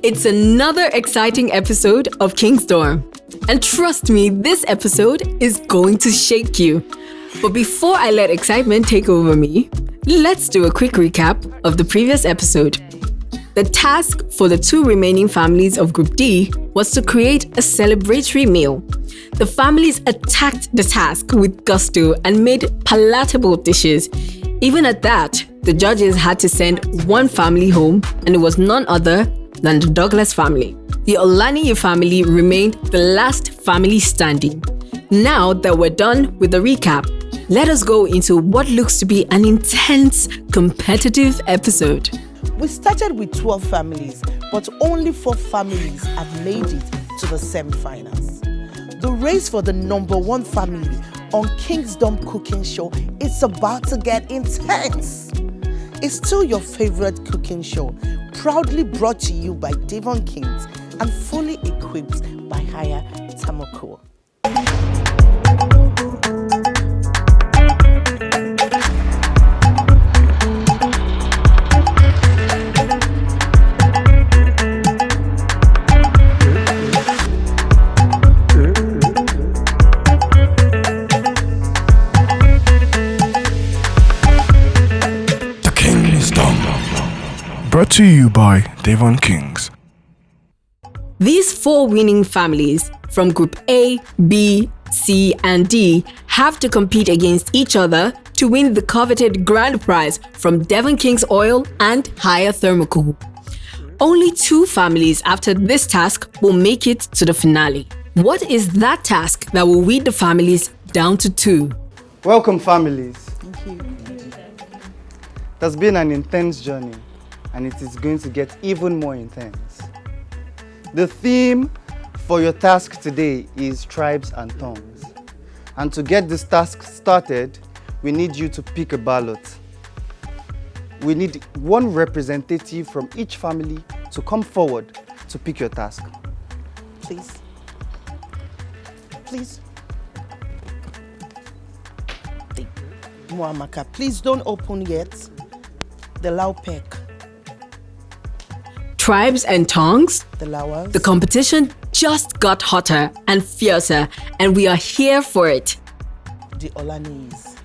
It's another exciting episode of Kingsdom. And trust me, this episode is going to shake you. But before I let excitement take over me, let's do a quick recap of the previous episode. The task for the two remaining families of Group D was to create a celebratory meal. The families attacked the task with gusto and made palatable dishes. Even at that, the judges had to send one family home, and it was none other than the Douglas family. The Olaniyi family remained the last family standing. Now that we're done with the recap, let us go into what looks to be an intense, competitive episode. We started with 12 families, but only 4 families have made it to the semifinals. The race for the number 1 family on Kingsdom Cooking Show is about to get intense. It's still your favorite cooking show, proudly brought to you by Devon Kings and fully equipped by Haya Tamoko. Brought to you by Devon Kings. These 4 winning families from Group A, B, C, and D have to compete against each other to win the coveted grand prize from Devon Kings Oil and Higher Thermocool. Only 2 families after this task will make it to the finale. What is that task that will weed the families down to 2? Welcome, families. Thank you. It has been an intense journey, and it is going to get even more intense. The theme for your task today is tribes and tongues. And to get this task started, we need you to pick a ballot. We need one representative from each family to come forward to pick your task. Please. Please. Moemeka, please don't open yet. The Laupek. Tribes and tongues? The Lawal. The competition just got hotter and fiercer, and we are here for it. The Olaniyis.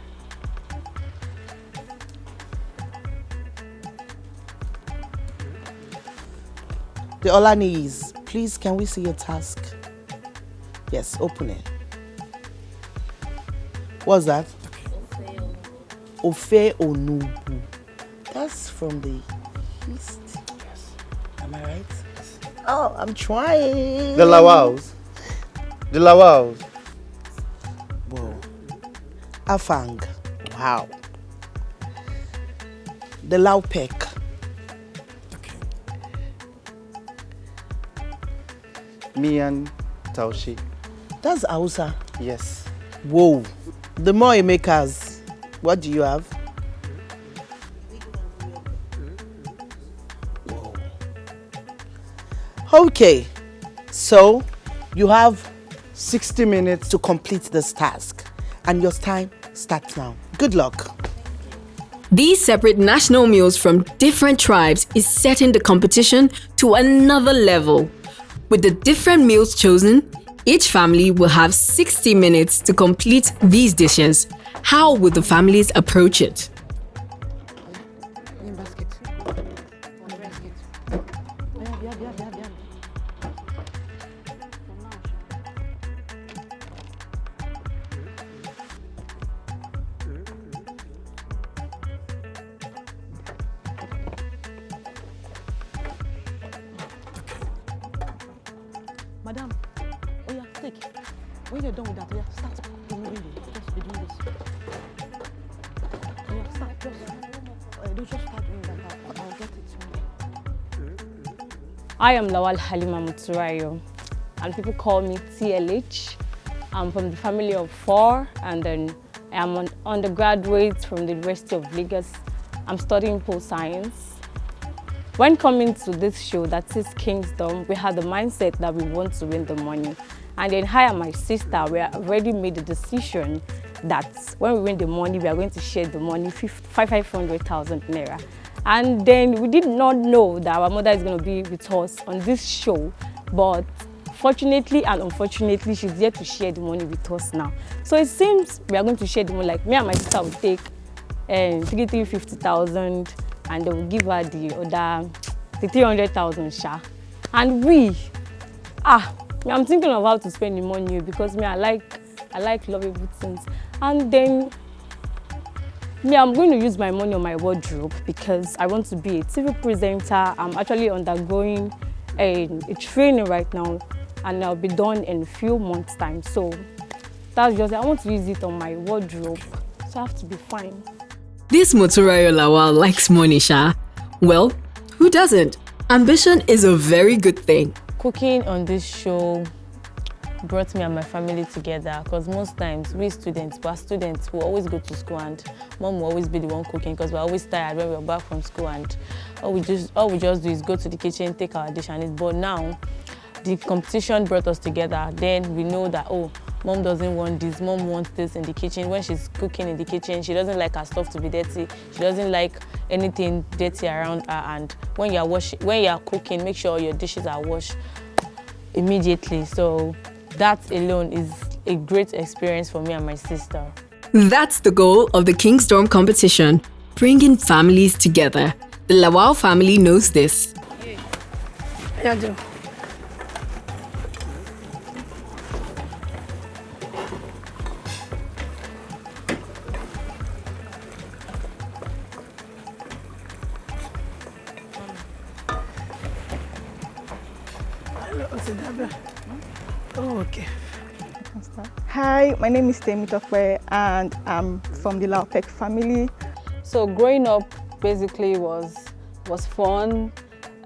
The Olaniyis, please can we see your task? Yes, open it. What's that? Ofe Onubu. That's from the east. Am I right? Oh, I'm trying. The Lawals. The Lawals. Whoa. Afang. Wow. The Laupek. Mian Taushi. That's Hausa. Yes. Whoa. The Moemekas. What do you have? Whoa. Okay. So, you have 60 minutes to complete this task. And your time starts now. Good luck. These separate national meals from different tribes is setting the competition to another level. With the different meals chosen, each family will have 60 minutes to complete these dishes. How will the families approach it? Madam, oh yeah, take. When you're done with that, oh yeah, start removing this. Just be doing this. Oh yeah, start. Don't just start doing that. I'll get it. I am Lawal Halima Muturayo, and people call me TLH. I'm from the family of 4, and then I am an undergraduate from the University of Lagos. I'm studying pole science. When coming to this show that is Kingsdom, we had the mindset that we want to win the money. And then I and my sister, we already made the decision that when we win the money, we are going to share the money, 500,000 naira. And then we did not know that our mother is going to be with us on this show, but fortunately and unfortunately, she's here to share the money with us now. So it seems we are going to share the money, like me and my sister will take 350,000 and they will give her the other 300,000 sha. And I'm thinking of how to spend the money because me, I like lovable things. And then I'm going to use my money on my wardrobe because I want to be a TV presenter. I'm actually undergoing a training right now and I'll be done in a few months' time. So that's just, I want to use it on my wardrobe. So I have to be fine. This Moturayo Lawal likes money, Sha. Well, who doesn't? Ambition is a very good thing. Cooking on this show brought me and my family together because most times we students will always go to school and mom will always be the one cooking because we're always tired when we're back from school and all we just do is go to the kitchen, take our dish and eat. But now the competition brought us together. Then we know that, oh, mom doesn't want this, mom wants this in the kitchen. When she's cooking in the kitchen, she doesn't like her stuff to be dirty. She doesn't like anything dirty around her. And when you're cooking, make sure your dishes are washed immediately. So that alone is a great experience for me and my sister. That's the goal of the Kingstorm competition, bringing families together. The Lawal family knows this. Oh, okay. Hi, my name is Temitope and I'm from the Laupek family. So growing up basically was fun.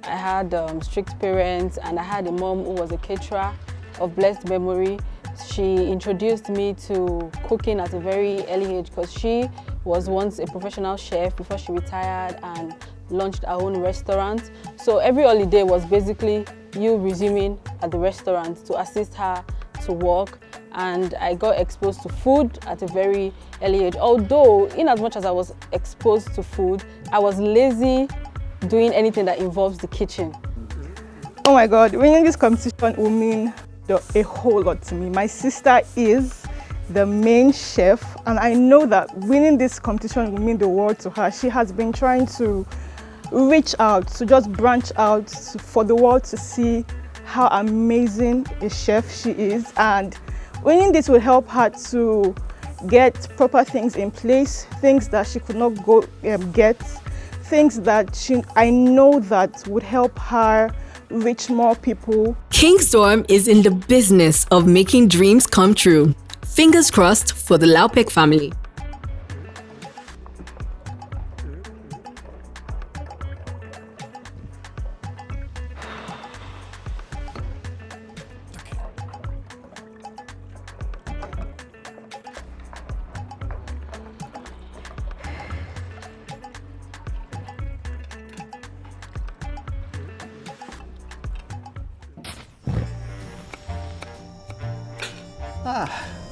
I had strict parents and I had a mom who was a caterer of blessed memory. She introduced me to cooking at a very early age because she was once a professional chef before she retired and launched her own restaurant. So every holiday was basically you resuming at the restaurant to assist her to work, and I got exposed to food at a very early age. Although, in as much as I was exposed to food, I was lazy doing anything that involves the kitchen. Oh my God, winning this competition will mean a whole lot to me. My sister is the main chef, and I know that winning this competition will mean the world to her. She has been trying to reach out, to just branch out for the world to see how amazing a chef she is, and winning this will help her to get proper things in place, things that she could not go get, things that I know that would help her reach more people. Kingstorm is in the business of making dreams come true. Fingers crossed for the Laupek family.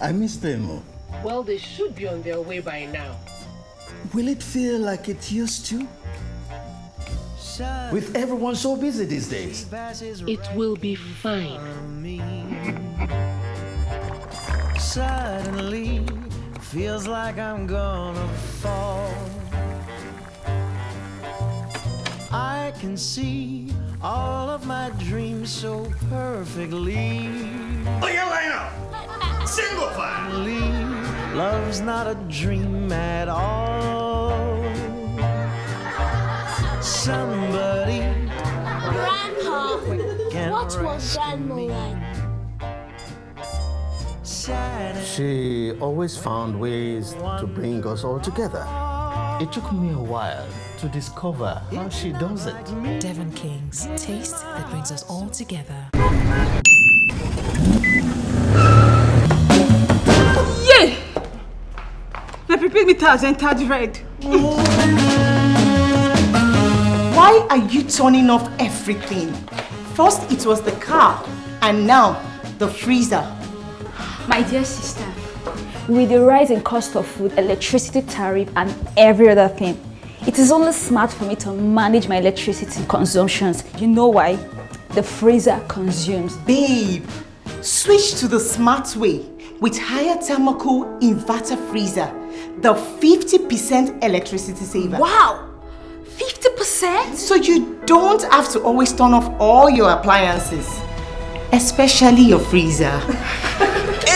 I miss them. Well, they should be on their way by now. Will it feel like it used to? With everyone so busy these days. It will be fine. Suddenly, feels like I'm gonna fall. I can see all of my dreams so perfectly. Look at lineup! Single file! Love's not a dream at all. Somebody. Grandpa, what was Grandma like? She always found ways to bring us all together. It took me a while to discover how she does it. Devon Kings, taste that brings us all together. Yeah! My prepared meat has entered red. Why are you turning off everything? First it was the car, and now the freezer. My dear sister, with the rise in cost of food, electricity tariff, and every other thing, It is only smart for me to manage my electricity consumptions. You know why? The freezer consumes. Babe, switch to the smart way with higher thermocool inverter freezer, the 50% electricity saver. Wow! 50%? So you don't have to always turn off all your appliances, especially your freezer.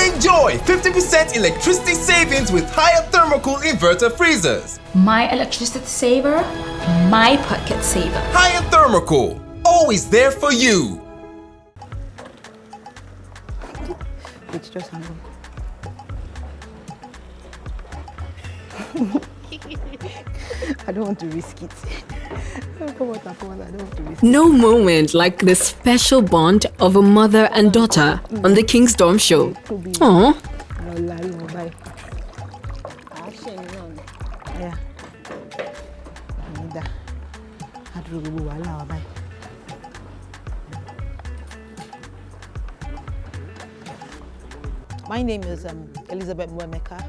Enjoy 50% electricity savings with higher thermocool inverter freezers. My electricity saver, my pocket saver. Higher thermocool, always there for you. It's just hang on. I don't want to risk it. Come on, I don't want to risk it. No moment like the special bond of a mother and daughter on the King's Dorm show. Aww. My name is Elizabeth Moemeka.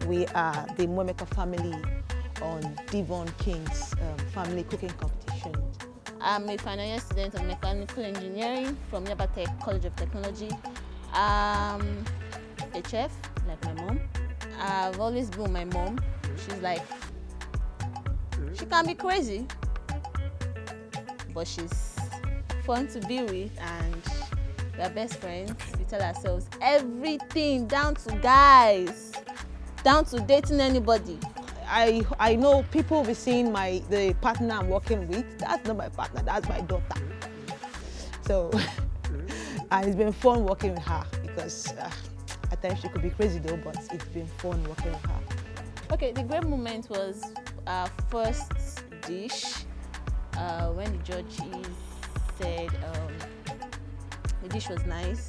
We are the Moemeka family on Devon King's family cooking competition. I'm a final year student of mechanical engineering from Laupek College of Technology. I'm a chef, like my mom. I've always been with my mom. She's like, she can be crazy, but she's fun to be with, and we are best friends. We tell ourselves everything, down to guys, down to dating anybody. I know people will be seeing the partner I'm working with. That's not my partner, that's my daughter. So, and it's been fun working with her because at times she could be crazy though, but it's been fun working with her. Okay, the great moment was our first dish when the judges said the dish was nice,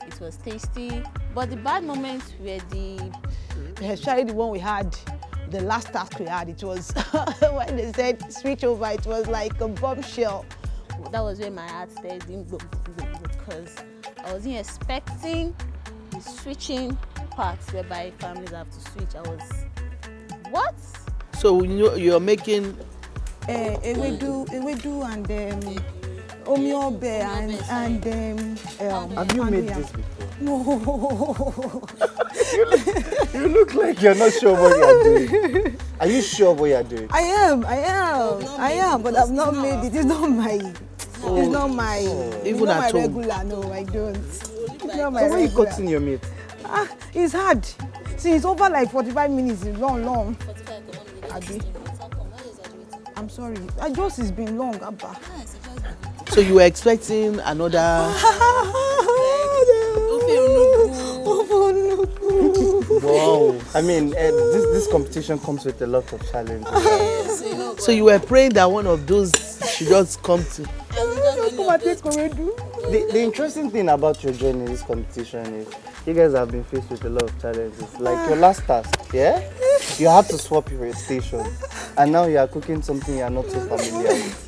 it was tasty, but the bad moments were especially the one we had. The last task we had, it was when they said switch over, it was like a bombshell. That was when my heart started because I wasn't expecting the switching parts whereby families have to switch. I was, what? So you're making ewedu and omiobe and have you made this before? No. You look like you're not sure what you're doing. Are you sure what you're doing? I am, but I've not made it. It's not my. It's not my. Even at home. Regular. No, I don't. It's not my so why are you regular. cutting your meat? It's hard. See, it's over like 45 minutes. It's long. Abi. I'm sorry. I just it's been long, Abba. So you were expecting another? Wow. I mean, this competition comes with a lot of challenges. Yes, so you were praying that one of those should just come to. The interesting thing about your journey in this competition is you guys have been faced with a lot of challenges. Like your last task, yeah? You had to swap your station, and now you are cooking something you are not so familiar with.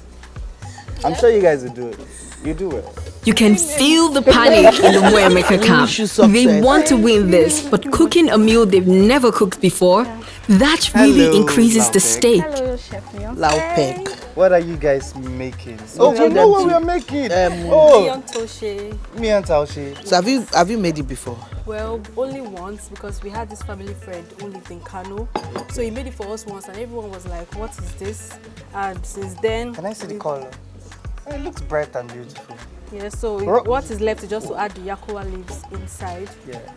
I'm sure you guys will do it. You do it. You can feel the panic in the Moemeka camp. They want to win this, but cooking a meal they've never cooked before, that really increases the stake. Hello, Chef Laupek. What are you guys making? Oh, we know what we are making. Me and Taushe. So have you made it before? Well, only once, because we had this family friend who lived in Kano. So he made it for us once and everyone was like, what is this? And since then... Can I see the color? It looks bright and beautiful. Yeah, so what is left is just to add the yakua leaves inside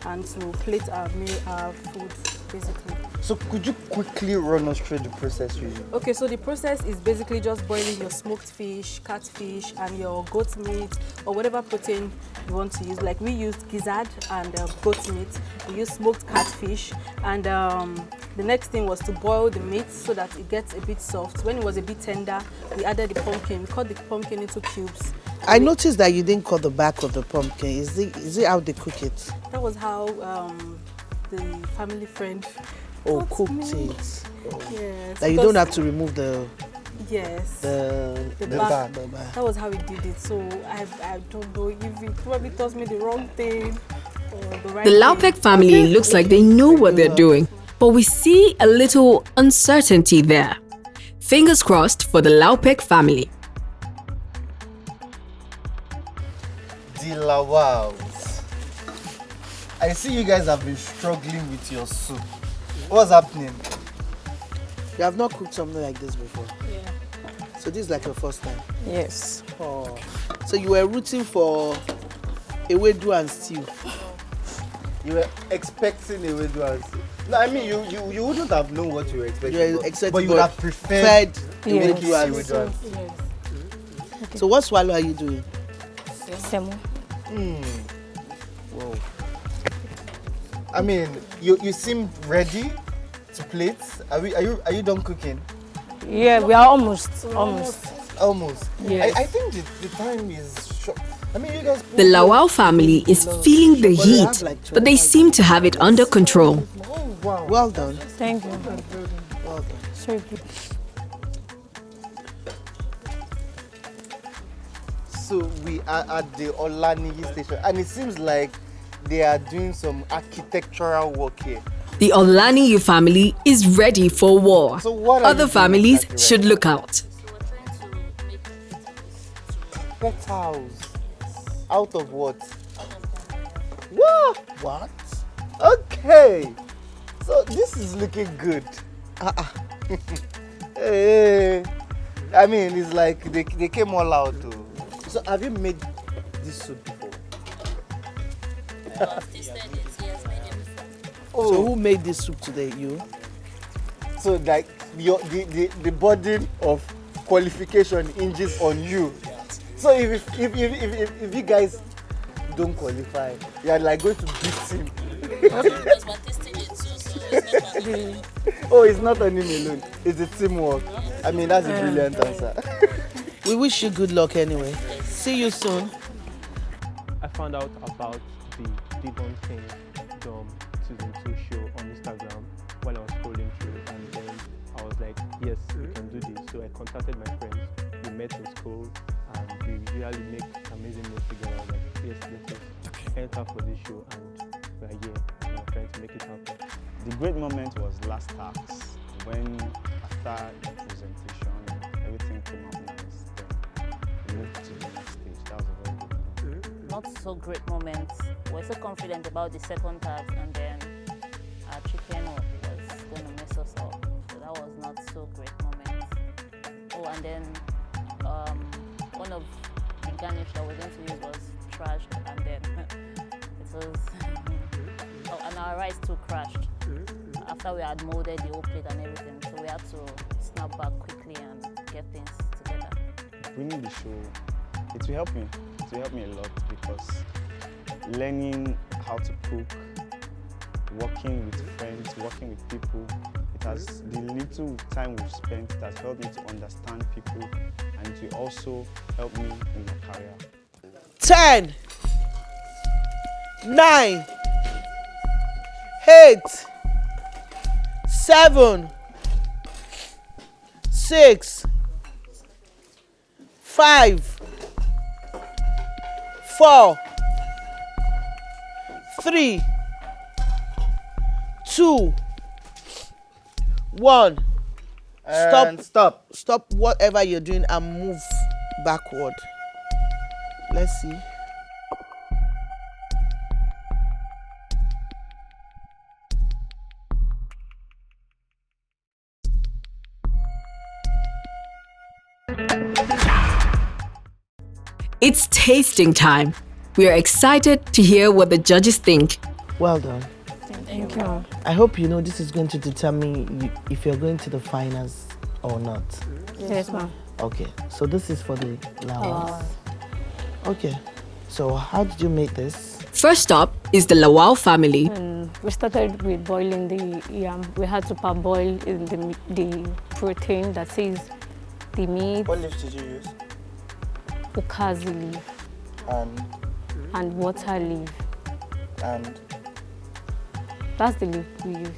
and to plate our food, basically. So could you quickly run us through the process you do? Okay, so the process is basically just boiling your smoked fish, catfish, and your goat meat, or whatever protein you want to use. Like we used gizzard and goat meat. We used smoked catfish, and the next thing was to boil the meat so that it gets a bit soft. When it was a bit tender, we added the pumpkin. We cut the pumpkin into cubes. I noticed that you didn't cut the back of the pumpkin. Is it how they cook it? That was how the family friend cooked it. Yes. That you don't have to remove the back. That was how we did it. So I don't know if he probably told me the wrong thing or the right thing. The Laupek family looks like they know what they're doing, but we see a little uncertainty there. Fingers crossed for the Laupek family. The Lawals. I see you guys have been struggling with your soup. What's happening? You have not cooked something like this before? Yeah. So this is like your first time? Yes. Oh. So you were rooting for ewedu and stew? You were expecting ewedu and stew? No, I mean, you wouldn't have known what you were expecting. But you would have preferred ewedu and stew. Yes. Okay. So what swallow are you doing? Semo. Whoa. I mean, you seem ready to plate. Are you done cooking? Yeah, we are almost. Yes. I think the time is short. I mean, you guys. The Lawal family is feeling the heat, but they seem to have it under control. Oh, wow. Well done. Thank you. Well done. Sorry, please. So we are at the Olaniyi station, and it seems like they are doing some architectural work here. The Olaniyi family is ready for war. So what are Other you doing families exactly should right look out. Pet house. Out of what? What? Okay. So this is looking good. Hey. I mean, it's like they came all out too. So have you made this soup before? Oh. So who made this soup today? You? So like the burden of qualification hinges on you. So if you guys don't qualify, you are like going to beat him. Oh, it's not on him alone. It's a teamwork. I mean, that's a brilliant answer. We wish you good luck anyway. See you soon. I found out about the Devon Kingdom Season 2 show on Instagram while I was scrolling through, and then I was like, yes, we can do this. So I contacted my friends. We met in school, and we really make amazing meals together. I was like, yes, let's enter for this show, and we're here, and we're trying to make it happen. The great moment was last task, when after the presentation, everything came out nice. Then we moved to the next stage. That was a very good moment. Not so great moment. We're so confident about the second task, and then our chicken was going to mess us up. So that was not so great moment. Oh, and then one of the garnish that we're going to use was trashed, and then it was and our rice too crashed after we had molded the whole plate and everything. So we had to snap back quickly and get things together. Winning the show, it will help me. It will help me a lot because learning how to cook, working with friends, working with people, it has the little time we've spent that has helped me to understand people, and it will also help me in my career. 10, 9, 8, 7, 6, 5, 4, 3, 2, 1. Stop whatever you're doing and move backward. Let's see. It's tasting time. We are excited to hear what the judges think. Well done. Thank you. I hope you know this is going to determine if you're going to the finals or not. Yes, ma'am. Okay, so this is for the Lawal. Okay, so how did you make this? First up is the Lawal family. We started with boiling the yam. We had to parboil in the protein that says the meat. What leaves did you use? Ukazi leaf. And water leaf. And? That's the leaf we use.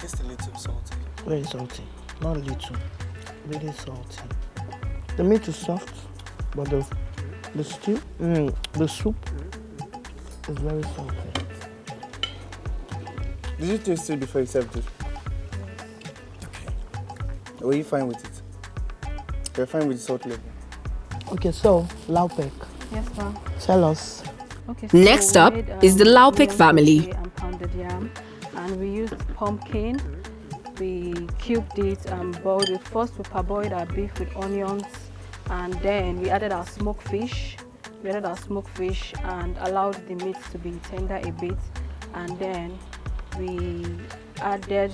Just a little salty. Very salty. Not a little. Really salty. The meat is soft, but the soup is very salty. Did you taste it before you served it? Were you fine with it? You're fine with the salt level? Okay, so Laupek, Yes, ma'am. tell us. Okay, so Next we up made, is the Laupek yam family. today and pounded yam, and we used pumpkin. We cubed it and boiled it. First, we parboiled our beef with onions, and then we added our smoked fish. We added our smoked fish and allowed the meat to be tender a bit, and then we added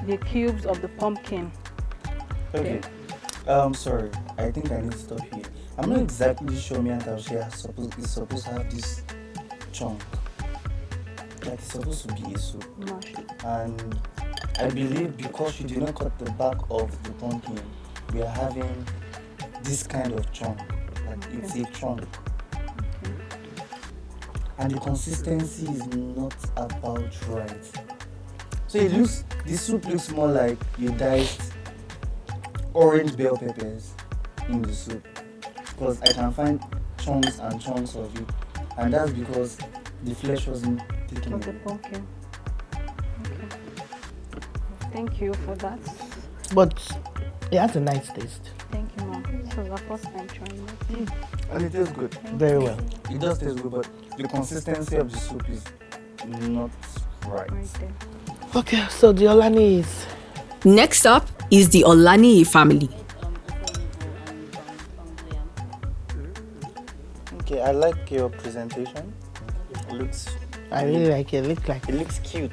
the cubes of the pumpkin. Okay. Sorry. I think I need to stop here. I'm not exactly sure me and Taushe is supposed to have this chunk. Like it's supposed to be a soup. And I believe because she did not cut the back of the pumpkin, we are having this kind of chunk. Like it's a chunk. And the consistency is not about right. So the soup looks more like you diced orange bell peppers in the soup. Because I can find chunks and chunks of it. And that's because the flesh wasn't taken Of the pumpkin. Okay. Thank you for that. But it has a nice taste. Thank you, ma'am. This was our first time trying it. And it tastes good. Very well. It does taste good, but the consistency of the soup is not right. Okay, so the Olaniyi is. Next up is the Olaniyi family. Okay, I like your presentation. It looks. I really like it. It looks cute.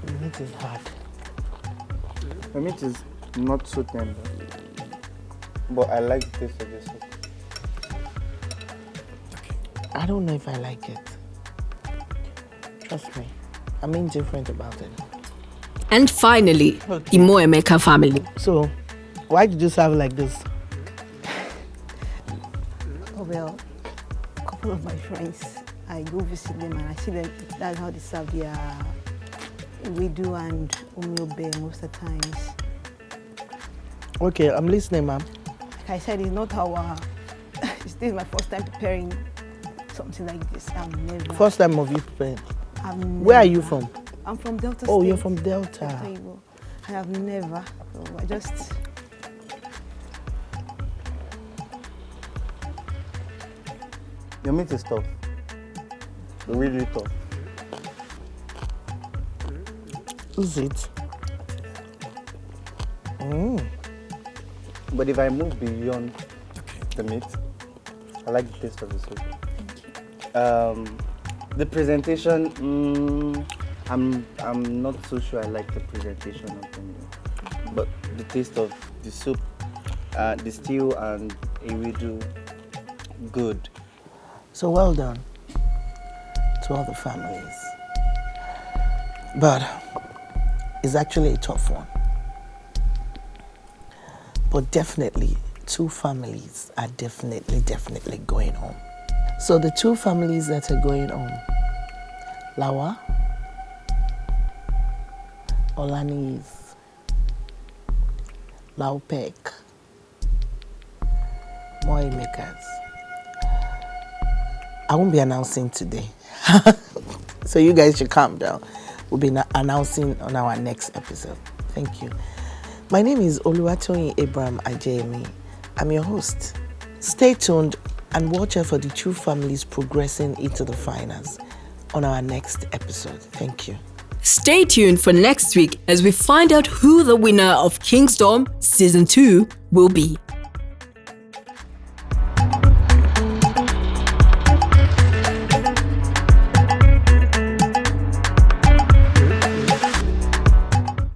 The meat is hard. The meat is not so tender, but I like the taste of the soup. I don't know if I like it. Trust me. I'm indifferent about it. And finally, the Moemeka family. So, why did you serve like this? Oh, well, a couple of my friends, I go visit them and I see that that's how they serve their wedu and umiobe most of the times. Okay, I'm listening, ma'am. Like I said, it's not our... This is my first time preparing something like this. I've never... First time of you preparing. Where are you from? I'm from Delta Oh, State. you're from Delta. I have never. So I just... Your meat is tough. Really tough. Is it? But if I move beyond the meat, I like the taste of the soup. The presentation, I'm not so sure I like the presentation of them, but the taste of the soup, the stew and ewedu, good. So well done to all the families. But it's actually a tough one. But definitely, two families are definitely going home. So the two families that are going home, Lawal, Olaniyi, Laupek, Moemeka. I won't be announcing today. So you guys should calm down. We'll be announcing on our next episode. Thank you. My name is Oluwatoyin Abraham Ajayemi. I'm your host. Stay tuned and watch out for the two families progressing into the finals on our next episode. Thank you. Stay tuned for next week as we find out who the winner of King's Dorm Season 2 will be.